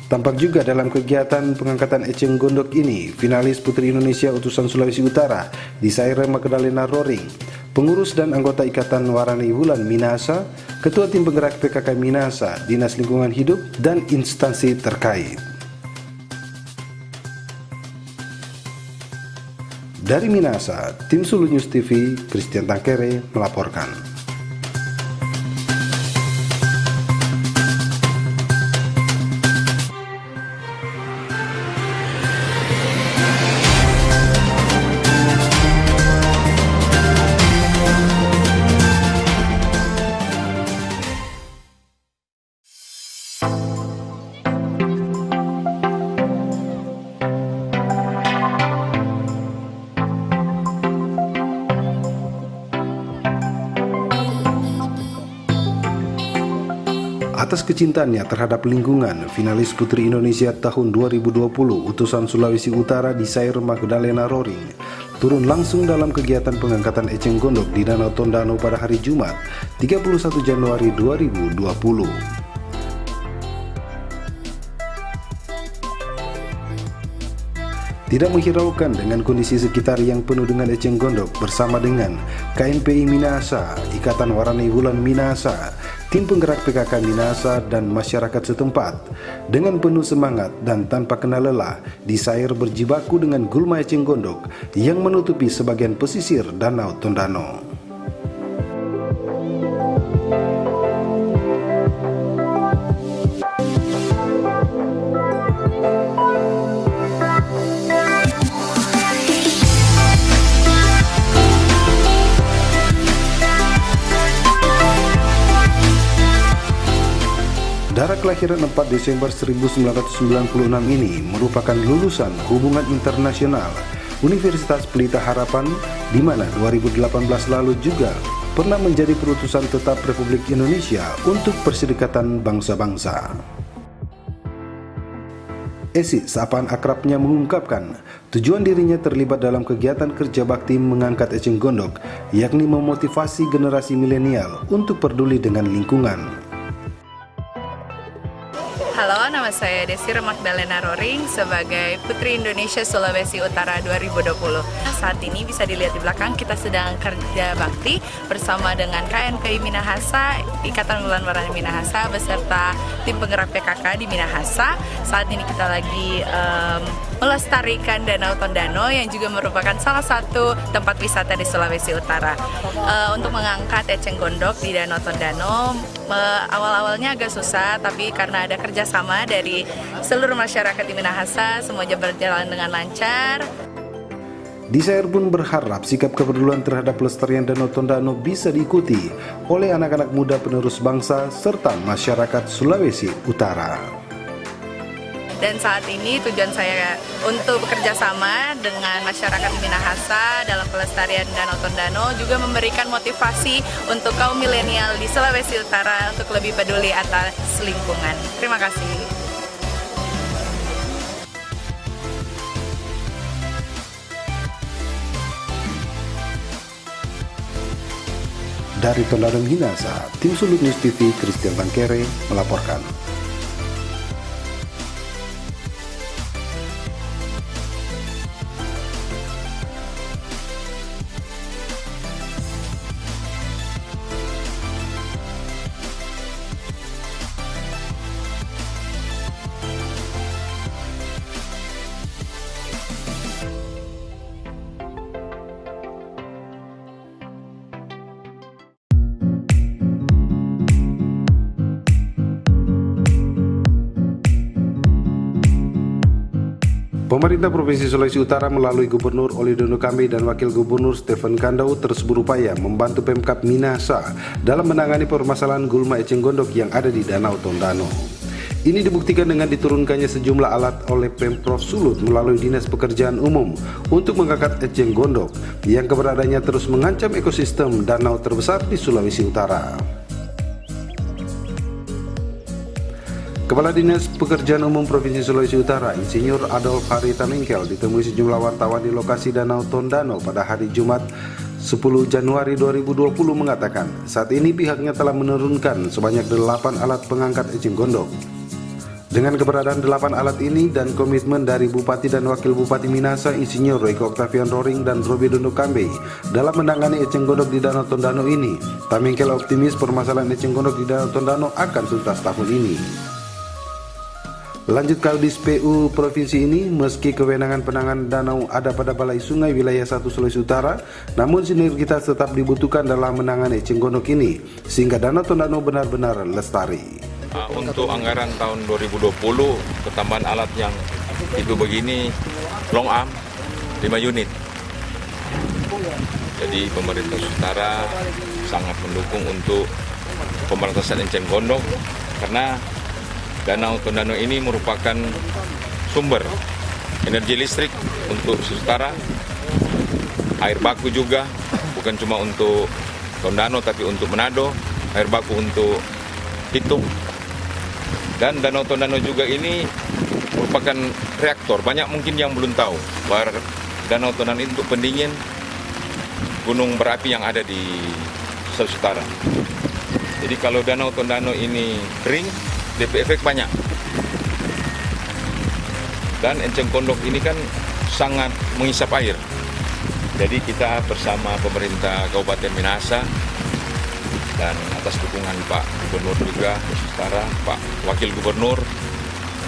Tampak juga dalam kegiatan pengangkatan eceng gondok ini, finalis Putri Indonesia utusan Sulawesi Utara, Desiree Magdalena Roring, pengurus dan anggota Ikatan Warani Wulan Minahasa, Ketua Tim Penggerak PKK Minahasa, Dinas Lingkungan Hidup, dan instansi terkait. Dari Minahasa, Tim Sulu News TV, Christian Tangkere melaporkan. Atas kecintaannya terhadap lingkungan, finalis Putri Indonesia tahun 2020 utusan Sulawesi Utara Desiree Magdalena Roring turun langsung dalam kegiatan pengangkatan eceng gondok di Danau Tondano pada hari Jumat 31 Januari 2020. Tidak menghiraukan dengan kondisi sekitar yang penuh dengan eceng gondok, bersama dengan KNPI Minahasa, Ikatan Warani Wulan Minahasa, Tim Penggerak PKK Minahasa, dan masyarakat setempat. Dengan penuh semangat dan tanpa kenal lelah, Desiree berjibaku dengan gulma eceng gondok yang menutupi sebagian pesisir Danau Tondano. Dara kelahiran 4 Desember 1996 ini merupakan lulusan Hubungan Internasional Universitas Pelita Harapan, di mana 2018 lalu juga pernah menjadi perutusan tetap Republik Indonesia untuk Perserikatan Bangsa-Bangsa. Esi, sapaan akrabnya, mengungkapkan tujuan dirinya terlibat dalam kegiatan kerja bakti mengangkat eceng gondok, yakni memotivasi generasi milenial untuk peduli dengan lingkungan. Halo, nama saya Desiree Magdalena Roring sebagai Putri Indonesia Sulawesi Utara 2020. Saat ini bisa dilihat di belakang, kita sedang kerja bakti bersama dengan KNPI Minahasa, Ikatan Wulan Warani Minahasa, beserta Tim Penggerak PKK di Minahasa. Saat ini kita lagi melestarikan Danau Tondano yang juga merupakan salah satu tempat wisata di Sulawesi Utara. Untuk mengangkat eceng gondok di Danau Tondano, awal-awalnya agak susah, tapi karena ada kerjasama dari seluruh masyarakat di Minahasa, semuanya berjalan dengan lancar. Desiree pun berharap sikap kepedulian terhadap pelestarian Danau Tondano bisa diikuti oleh anak-anak muda penerus bangsa serta masyarakat Sulawesi Utara. Dan saat ini tujuan saya untuk bekerja sama dengan masyarakat Minahasa dalam pelestarian Danau Tondano, juga memberikan motivasi untuk kaum milenial di Sulawesi Utara untuk lebih peduli atas lingkungan. Terima kasih. Dari Tondano Minahasa, Tim Sulu News TV, Christian Tangkere melaporkan. Pemerintah Provinsi Sulawesi Utara melalui Gubernur Oli Dondo Kambe dan Wakil Gubernur Stephen Kandau terus berupaya membantu Pemkab Minahasa dalam menangani permasalahan gulma eceng gondok yang ada di Danau Tondano. Ini dibuktikan dengan diturunkannya sejumlah alat oleh Pemprov Sulut melalui Dinas Pekerjaan Umum untuk mengangkat eceng gondok yang keberadaannya terus mengancam ekosistem danau terbesar di Sulawesi Utara. Kepala Dinas Pekerjaan Umum Provinsi Sulawesi Utara, Insinyur Adolf Hari Tanengkel, ditemui sejumlah wartawan di lokasi Danau Tondano pada hari Jumat 10 Januari 2020 mengatakan saat ini pihaknya telah menurunkan sebanyak 8 alat pengangkat eceng gondok. Dengan keberadaan 8 alat ini dan komitmen dari Bupati dan Wakil Bupati Minahasa Insinyur Royko Octavian Roring dan Roby Dondo Kambe dalam menangani eceng gondok di Danau Tondano ini, Tamengkel optimis permasalahan eceng gondok di Danau Tondano akan tuntas tahun ini. Lanjut Kadis PU Provinsi ini, meski kewenangan penanganan danau ada pada Balai Sungai Wilayah 1 Sulawesi Utara, namun sinergitas tetap dibutuhkan dalam menangani eceng gondok ini, sehingga Danau Tondano benar-benar lestari. Untuk anggaran tahun 2020, ketambahan alat yang itu begini, long arm 5 unit. Jadi pemerintah utara sangat mendukung untuk pemberantasan eceng gondok, karena Danau Tondano ini merupakan sumber energi listrik untuk Utara, air baku juga, bukan cuma untuk Tondano tapi untuk Manado, air baku untuk Pitung. Dan Danau Tondano juga ini merupakan reaktor. Banyak mungkin yang belum tahu bahwa Danau Tondano itu untuk pendingin gunung berapi yang ada di Sulawesi Utara. Jadi kalau Danau Tondano ini kering, DP efek banyak. Dan eceng gondok ini kan sangat menghisap air. Jadi kita bersama pemerintah Kabupaten Minahasa dan atas dukungan Pak Gubernur juga Utara, Pak Wakil Gubernur,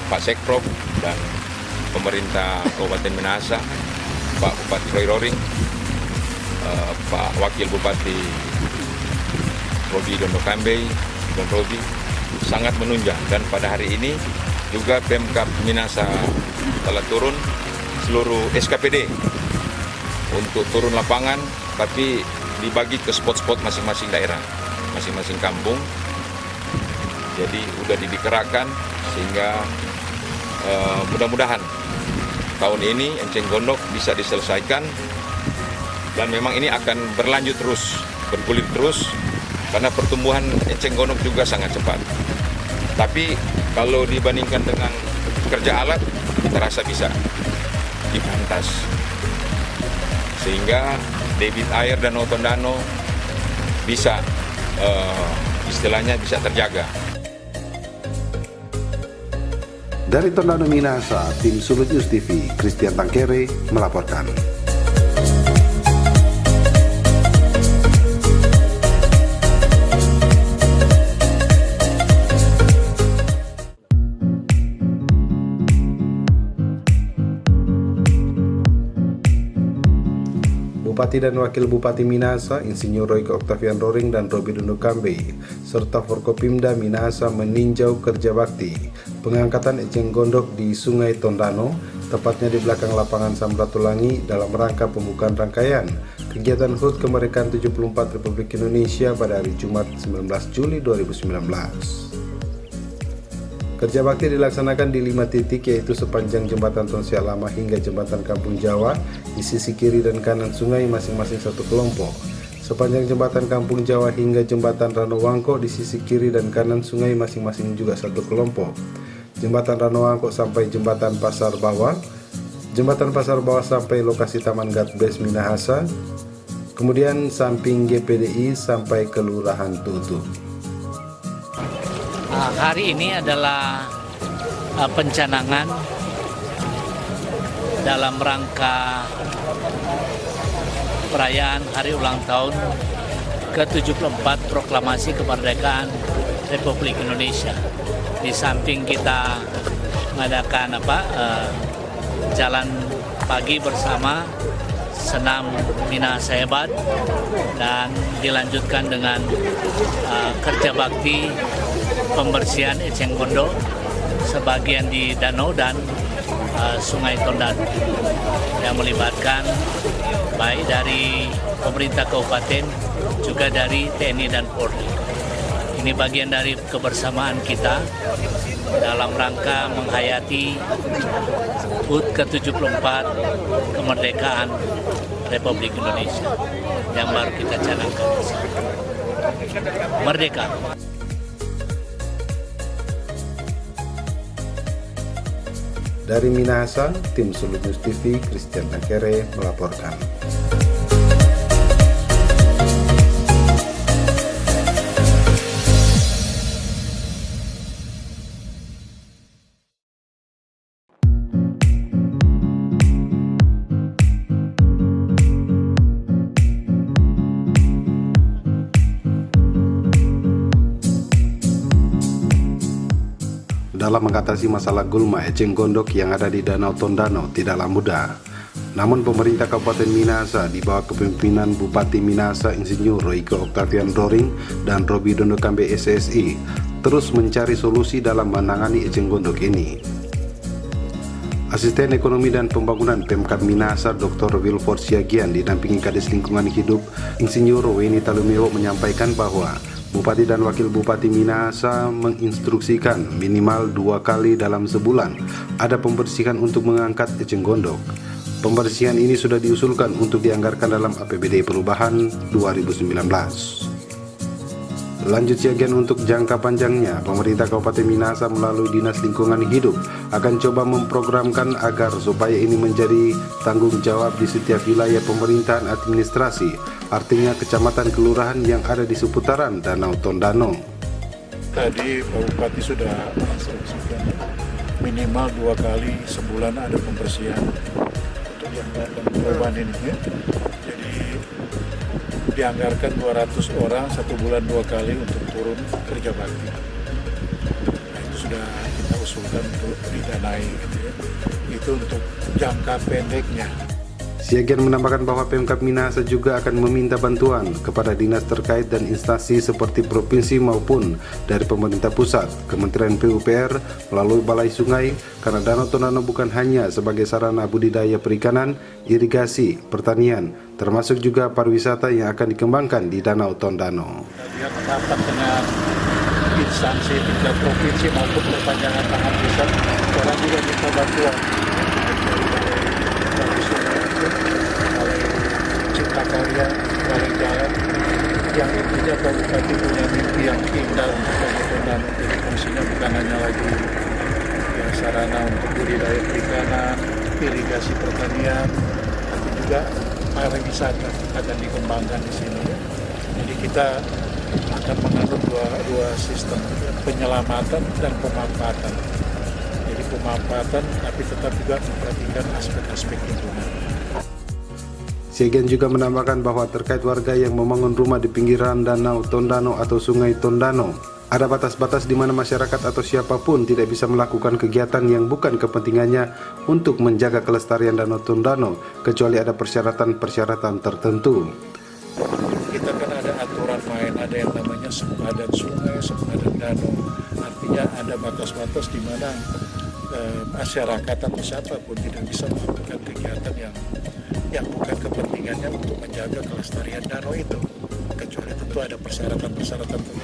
Pak Sekprov dan pemerintah Kabupaten Minahasa, Pak Bupati Roy Roring, Pak Wakil Bupati Roby Dondo Kambe dan Roby sangat menunjang, dan pada hari ini juga Pemkab Minahasa telah turun seluruh SKPD untuk turun lapangan, tapi dibagi ke spot-spot masing-masing daerah, masing-masing kampung. Jadi sudah dikerahkan sehingga mudah-mudahan tahun ini eceng gondok bisa diselesaikan, dan memang ini akan berlanjut terus, bergulir terus, karena pertumbuhan eceng gondok juga sangat cepat. Tapi kalau dibandingkan dengan kerja alat, kita rasa bisa dipantas. Sehingga debit air Danau Tondano bisa istilahnya bisa terjaga. Dari Tondano Minahasa, tim Sulut News TV, Christian Tangkere melaporkan. Bupati dan Wakil Bupati Minahasa, Insinyur Royko Octavian Roring dan Roby Dondo Kambe, serta Forkopimda Minahasa meninjau kerja bakti pengangkatan eceng gondok di Sungai Tondano, tepatnya di belakang lapangan Samratulangi, dalam rangka pembukaan rangkaian kegiatan HUT Kemerdekaan 74 Republik Indonesia pada hari Jumat 19 Juli 2019. Kerja bakti dilaksanakan di 5 titik, yaitu sepanjang Jembatan Tonsya Lama hingga Jembatan Kampung Jawa di sisi kiri dan kanan sungai masing-masing satu kelompok. Sepanjang Jembatan Kampung Jawa hingga Jembatan Ranowangko di sisi kiri dan kanan sungai masing-masing juga satu kelompok. Jembatan Ranowangko sampai Jembatan Pasar Bawah, Jembatan Pasar Bawah sampai lokasi Taman Gatbes Minahasa, kemudian samping GPDI sampai Kelurahan Tutu. Hari ini adalah pencanangan dalam rangka perayaan hari ulang tahun ke-74 Proklamasi Kemerdekaan Republik Indonesia. Di samping kita mengadakan jalan pagi bersama senam Minahasa Hebat, dan dilanjutkan dengan kerja bakti pembersihan eceng gondok sebagian di danau dan Sungai Tondano yang melibatkan baik dari pemerintah kabupaten juga dari TNI dan Polri. Ini bagian dari kebersamaan kita dalam rangka menghayati HUT ke-74 kemerdekaan Republik Indonesia yang baru kita canangkan. Merdeka. Dari Minahasa, tim Sulut News TV, Christian Tangkere melaporkan. dalam mengatasi masalah gulma eceng gondok yang ada di Danau Tondano tidaklah mudah. Namun pemerintah Kabupaten Minahasa di bawah kepemimpinan Bupati Minahasa Insinyur Royke Octavian Roring dan Roby Dondo Kambe SSI terus mencari solusi dalam menangani eceng gondok ini. Asisten Ekonomi dan Pembangunan Pemkab Minahasa Dr. Wilford Siagian didampingi Kadis Lingkungan Hidup Insinyur Weni Talumewo menyampaikan bahwa Bupati dan Wakil Bupati Minahasa menginstruksikan minimal 2 kali dalam sebulan ada pembersihan untuk mengangkat eceng gondok. Pembersihan ini sudah diusulkan untuk dianggarkan dalam APBD Perubahan 2019. Lanjut Siagian, untuk jangka panjangnya, pemerintah Kabupaten Minahasa melalui Dinas Lingkungan Hidup akan coba memprogramkan agar supaya ini menjadi tanggung jawab di setiap wilayah pemerintahan administrasi, artinya kecamatan kelurahan yang ada di seputaran Danau Tondano. Tadi Pak Bupati sudah menginstruksikan minimal 2 kali sebulan ada pembersihan untuk yang perubahan ini ya. Jadi dianggarkan 200 orang 1 bulan 2 kali untuk turun kerja bakti. Nah, itu sudah kita usulkan untuk didanai gitu ya. Itu untuk jangka pendeknya. Siagian menambahkan bahwa Pemkab Minahasa juga akan meminta bantuan kepada dinas terkait dan instansi seperti provinsi maupun dari pemerintah pusat, Kementerian PUPR melalui Balai Sungai, karena Danau Tondano bukan hanya sebagai sarana budidaya perikanan, irigasi, pertanian, termasuk juga pariwisata yang akan dikembangkan di Danau Tondano. Dia rapat dengan instansi tingkat provinsi maupun perpanjangan tangan pusat, orang juga minta bantuan. Balai Cipta Karya, Balai Jalan, yang intinya Pak Bupati punya mimpi yang indah untuk Danau Tondano. Jadi fungsinya bukan hanya lagi ya, sarana untuk budidaya perikanan, irigasi pertanian, tapi juga pariwisata akan dikembangkan di sini. Jadi kita akan menganut dua sistem, penyelamatan dan pemanfaatan. Jadi pemanfaatan tapi tetap juga memperhatikan aspek-aspek lingkungan. Siagian juga menambahkan bahwa terkait warga yang membangun rumah di pinggiran Danau Tondano atau Sungai Tondano, ada batas-batas di mana masyarakat atau siapapun tidak bisa melakukan kegiatan yang bukan kepentingannya untuk menjaga kelestarian Danau Tondano, kecuali ada persyaratan-persyaratan tertentu. Kita kan ada aturan main, ada yang namanya sempadan sungai, sempadan danau. Artinya ada batas-batas di mana masyarakat atau siapapun tidak bisa melakukan kegiatan yang bukan kepentingannya untuk menjaga kelestarian danau itu, kecuali tentu ada persyaratan-persyaratan tertentu.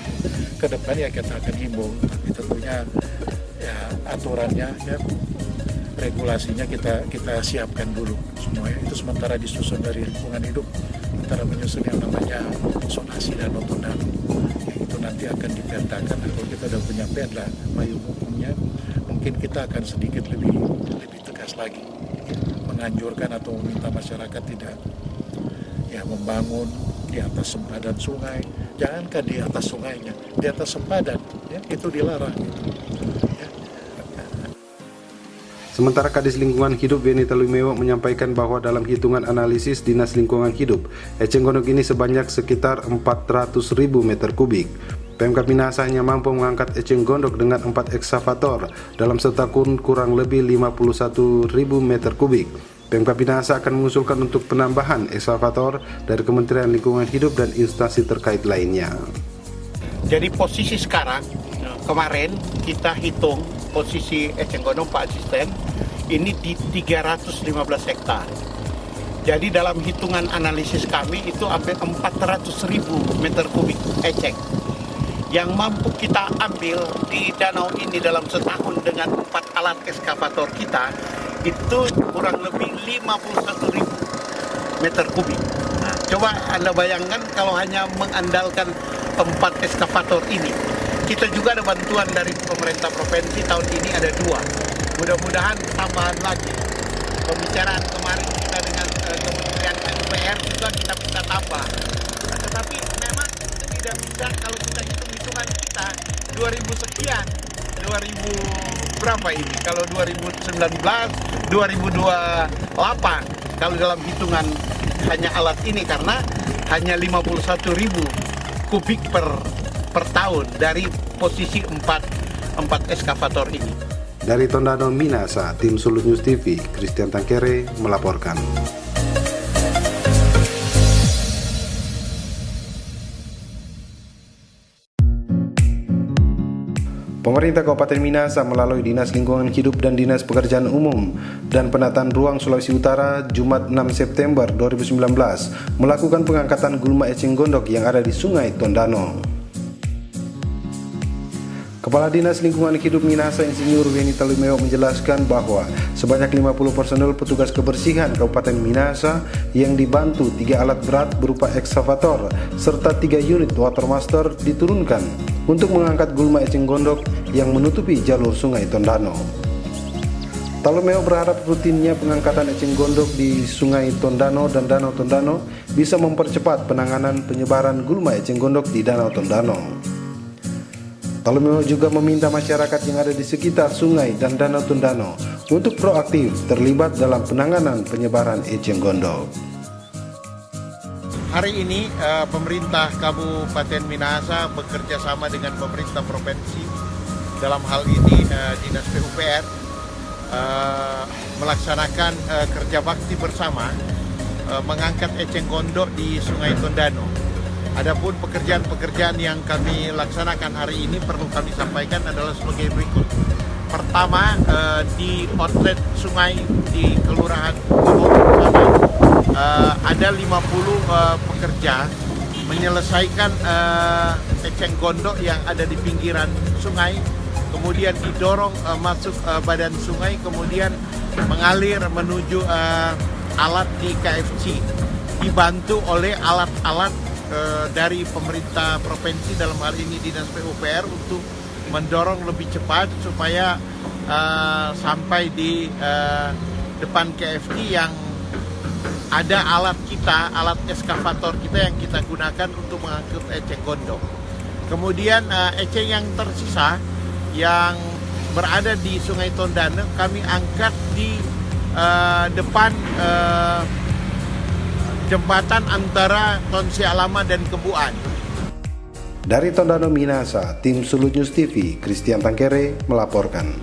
Ke depan ya kita akan himbau, tapi tentunya ya aturannya ya regulasinya kita siapkan dulu semuanya. Itu sementara disusun dari lingkungan hidup, antara menyusun yang namanya zonasi Danau Tondano. Itu nanti akan dipetakan. Kalau kita sudah punya peta payung hukumnya, mungkin kita akan sedikit lebih tegas lagi menganjurkan atau meminta masyarakat tidak ya membangun di atas sempadan sungai. Jangankan di atas sungainya, di atas sempadan ya, itu dilarang gitu. Sementara Kadis Lingkungan Hidup Weni Talumewo menyampaikan bahwa dalam hitungan analisis Dinas Lingkungan Hidup, eceng gondok ini sebanyak sekitar 400.000 meter kubik. Pemkab Minahasa hanya mampu mengangkat eceng gondok dengan 4 ekskavator dalam setahun kurang lebih 51.000 meter kubik. Pemkab Minahasa akan mengusulkan untuk penambahan ekskavator dari Kementerian Lingkungan Hidup dan instansi terkait lainnya. Jadi posisi sekarang, kemarin kita hitung posisi eceng gondok Pak Asisten ini di 315 hektar. Jadi dalam hitungan analisis kami itu hampir 400.000 meter kubik eceng yang mampu kita ambil di danau ini dalam setahun dengan 4 alat ekskavator kita itu kurang lebih 51.000 meter kubik. Nah, coba Anda bayangkan kalau hanya mengandalkan 4 ekskavator ini. Kita juga ada bantuan dari pemerintah provinsi, tahun ini ada 2. Mudah-mudahan tambahan lagi. Pembicaraan kemarin kita dengan Kementerian PUPR juga kita bisa tambah. Nah, tetapi memang tidak bisa kalau kita hitung-hitungan kita 2000 sekian, 2000 berapa ini? Kalau 2019, 2028 kalau dalam hitungan hanya alat ini karena hanya 51.000 kubik per tahun dari posisi 4 4 eskavator ini. Dari Tondano Minasa, tim Sulut News TV, Christian Tangkere melaporkan. Pemerintah Kabupaten Minasa melalui Dinas Lingkungan Hidup dan Dinas Pekerjaan Umum dan Penataan Ruang Sulawesi Utara Jumat 6 September 2019 melakukan pengangkatan gulma eceng gondok yang ada di Sungai Tondano. Kepala Dinas Lingkungan Hidup Minasa Insinyur Weni Talumeo menjelaskan bahwa sebanyak 50 personel petugas kebersihan Kabupaten Minasa yang dibantu 3 alat berat berupa ekskavator serta 3 unit watermaster diturunkan untuk mengangkat gulma eceng gondok yang menutupi jalur Sungai Tondano. Talumeo berharap rutinnya pengangkatan eceng gondok di Sungai Tondano dan Danau Tondano bisa mempercepat penanganan penyebaran gulma eceng gondok di Danau Tondano. Talumeo juga meminta masyarakat yang ada di sekitar sungai dan Danau Tondano untuk proaktif terlibat dalam penanganan penyebaran eceng gondok. Hari ini pemerintah Kabupaten Minasa bekerja sama dengan pemerintah provinsi, dalam hal ini Dinas PUPR, melaksanakan kerja bakti bersama mengangkat eceng gondok di Sungai Tondano. Adapun pekerjaan-pekerjaan yang kami laksanakan hari ini perlu kami sampaikan adalah sebagai berikut. Pertama, di outlet sungai di Kelurahan Kebon ada 50 pekerja menyelesaikan eceng gondok yang ada di pinggiran sungai, kemudian didorong masuk badan sungai, kemudian mengalir menuju alat di KFC, dibantu oleh alat-alat dari pemerintah provinsi, dalam hal ini Dinas PUPR, untuk mendorong lebih cepat supaya sampai di depan KFC yang ada alat kita, alat eskavator kita yang kita gunakan untuk mengangkut eceng gondok. Kemudian eceng yang tersisa yang berada di Sungai Tondano kami angkat di depan jembatan antara Tonsya Lama dan Kebuan. Dari Tondano Minasa, tim Sulut News TV, Christian Tangkere melaporkan.